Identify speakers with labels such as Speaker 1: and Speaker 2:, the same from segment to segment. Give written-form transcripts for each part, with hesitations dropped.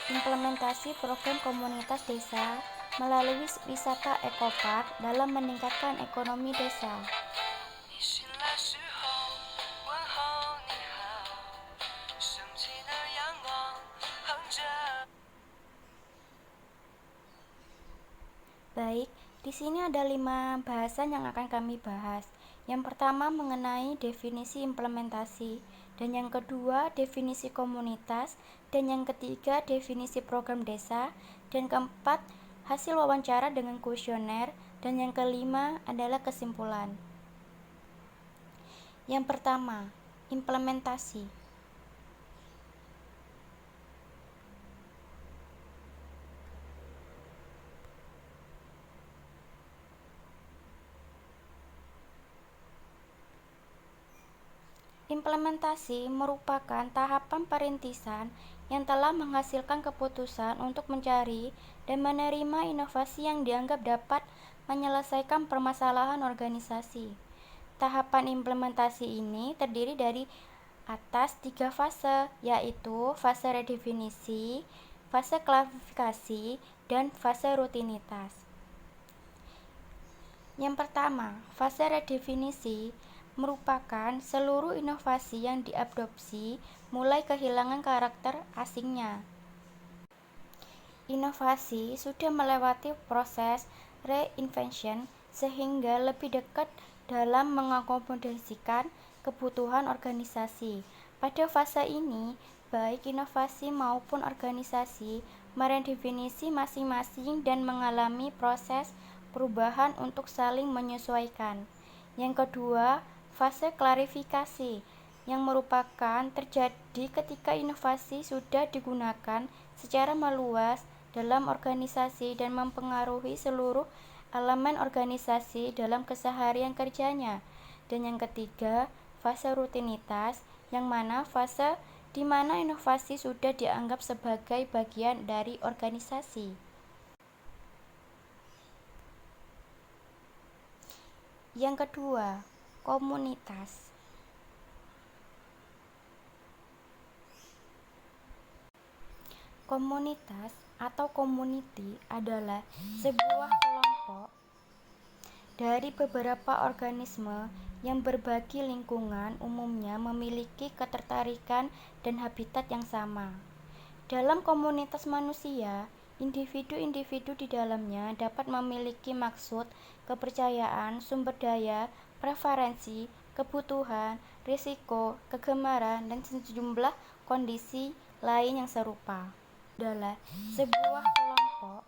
Speaker 1: Implementasi program komunitas desa melalui wisata ekopark dalam meningkatkan ekonomi desa. Baik, di sini ada 5 bahasan yang akan kami bahas. Yang pertama mengenai definisi implementasi, dan yang kedua definisi komunitas, dan yang ketiga definisi program desa, dan keempat hasil wawancara dengan kuesioner, dan yang kelima adalah kesimpulan. Yang pertama, implementasi. Implementasi merupakan tahapan perintisan yang telah menghasilkan keputusan untuk mencari dan menerima inovasi yang dianggap dapat menyelesaikan permasalahan organisasi. Tahapan implementasi ini terdiri dari atas 3 fase, yaitu fase redefinisi, fase klarifikasi, dan fase rutinitas. Yang pertama, fase redefinisi merupakan seluruh inovasi yang diadopsi mulai kehilangan karakter asingnya. Inovasi sudah melewati proses reinvention sehingga lebih dekat dalam mengakomodasikan kebutuhan organisasi. Pada fase ini, baik inovasi maupun organisasi meredefinisi masing-masing dan mengalami proses perubahan untuk saling menyesuaikan. Yang kedua, fase klarifikasi yang merupakan terjadi ketika inovasi sudah digunakan secara meluas dalam organisasi dan mempengaruhi seluruh elemen organisasi dalam keseharian kerjanya. Dan yang ketiga, fase rutinitas, yang mana fase di mana inovasi sudah dianggap sebagai bagian dari organisasi. Yang kedua, komunitas. Komunitas atau community adalah sebuah kelompok dari beberapa organisme yang berbagi lingkungan, umumnya memiliki ketertarikan dan habitat yang sama. Dalam komunitas manusia, individu-individu di dalamnya dapat memiliki maksud, kepercayaan, sumber daya, preferensi, kebutuhan, risiko, kegemaran, dan sejumlah kondisi lain yang serupa. Adalah sebuah kelompok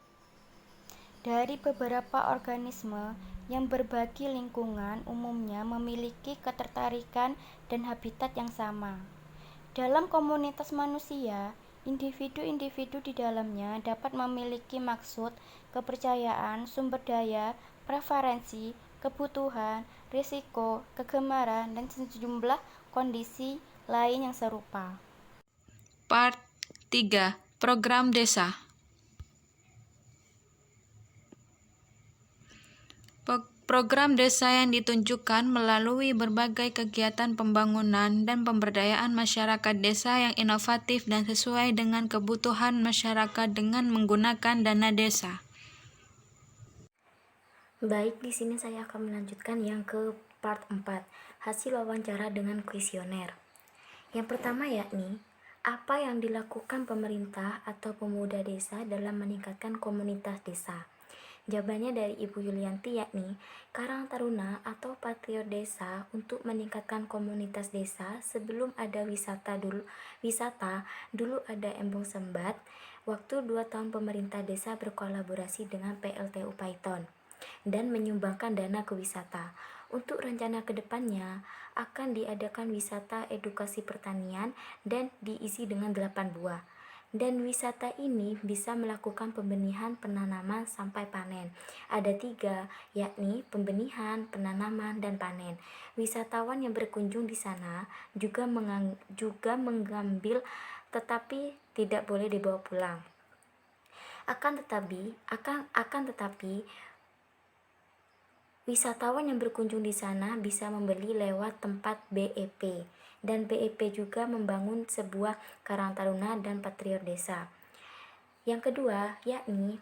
Speaker 1: dari beberapa organisme yang berbagi lingkungan, umumnya memiliki ketertarikan dan habitat yang sama. Dalam komunitas manusia, individu-individu di dalamnya dapat memiliki maksud, kepercayaan, sumber daya, preferensi, kebutuhan, risiko, kegemaran, dan sejumlah kondisi lain yang serupa.
Speaker 2: Part 3. Program Desa. Program desa yang ditunjukkan melalui berbagai kegiatan pembangunan dan pemberdayaan masyarakat desa yang inovatif dan sesuai dengan kebutuhan masyarakat dengan menggunakan dana desa.
Speaker 3: Baik, di sini saya akan melanjutkan yang ke part 4, hasil wawancara dengan kuesioner. Yang pertama yakni, apa yang dilakukan pemerintah atau pemuda desa dalam meningkatkan komunitas desa? Jawabannya dari Ibu Yulianti yakni, Karang Taruna atau Patriot Desa untuk meningkatkan komunitas desa. Sebelum ada wisata dulu ada Embung Sembat. Waktu 2 tahun pemerintah desa berkolaborasi dengan PLTU Python dan menyumbangkan dana ke wisata. Untuk rencana kedepannya akan diadakan wisata edukasi pertanian dan diisi dengan 8 buah. Dan wisata ini bisa melakukan pembenihan, penanaman, sampai panen. Ada 3, yakni pembenihan, penanaman, dan panen. Wisatawan yang berkunjung di sana juga mengambil tetapi tidak boleh dibawa pulang. Akan tetapi wisatawan yang berkunjung di sana bisa membeli lewat tempat BEP, dan BEP juga membangun sebuah Karang Taruna dan Patriot Desa. Yang kedua, yakni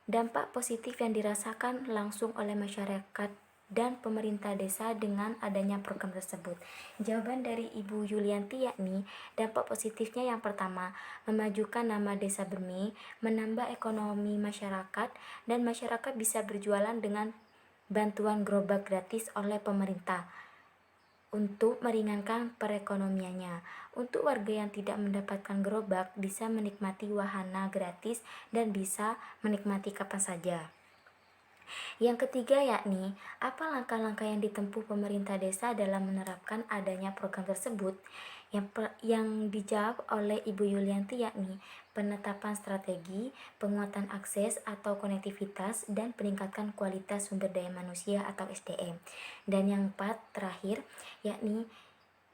Speaker 3: dampak positif yang dirasakan langsung oleh masyarakat dan pemerintah desa dengan adanya program tersebut. Jawaban dari Ibu Yulianti yakni dampak positifnya yang pertama, memajukan nama Desa Bermi, menambah ekonomi masyarakat, dan masyarakat bisa berjualan dengan bantuan gerobak gratis oleh pemerintah untuk meringankan perekonomiannya. Untuk warga yang tidak mendapatkan gerobak bisa menikmati wahana gratis dan bisa menikmati kapan saja. Yang ketiga yakni, apa langkah-langkah yang ditempuh pemerintah desa dalam menerapkan adanya program tersebut? Yang dijawab oleh Ibu Yulianti yakni penetapan strategi, penguatan akses atau konektivitas, dan peningkatan kualitas sumber daya manusia atau SDM. Dan yang terakhir yakni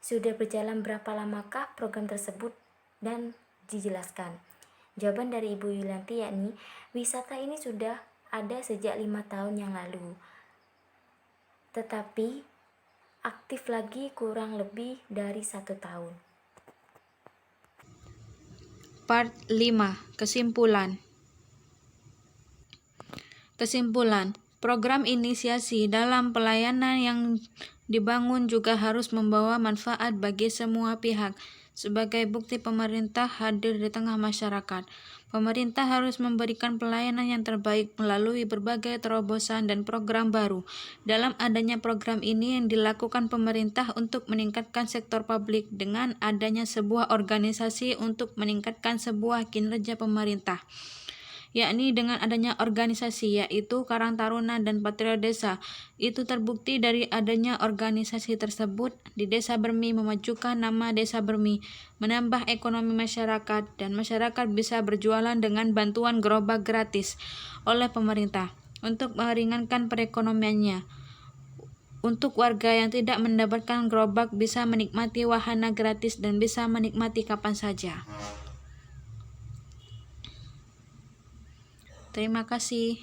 Speaker 3: sudah berjalan berapa lamakah program tersebut dan dijelaskan. Jawaban dari Ibu Yulianti yakni wisata ini sudah ada sejak 5 tahun yang lalu, tetapi aktif lagi kurang lebih dari 1 tahun.
Speaker 2: Part 5. Kesimpulan. Program inisiasi dalam pelayanan yang dibangun juga harus membawa manfaat bagi semua pihak. Sebagai bukti pemerintah hadir di tengah masyarakat, pemerintah harus memberikan pelayanan yang terbaik melalui berbagai terobosan dan program baru. Dalam adanya program ini yang dilakukan pemerintah untuk meningkatkan sektor publik dengan adanya sebuah organisasi untuk meningkatkan sebuah kinerja pemerintah, yakni dengan adanya organisasi yaitu Karang Taruna dan Patriot Desa. Itu terbukti dari adanya organisasi tersebut di Desa Bermi memajukan nama Desa Bermi, menambah ekonomi masyarakat, dan masyarakat bisa berjualan dengan bantuan gerobak gratis oleh pemerintah untuk meringankan perekonomiannya. Untuk warga yang tidak mendapatkan gerobak bisa menikmati wahana gratis dan bisa menikmati kapan saja. Terima kasih.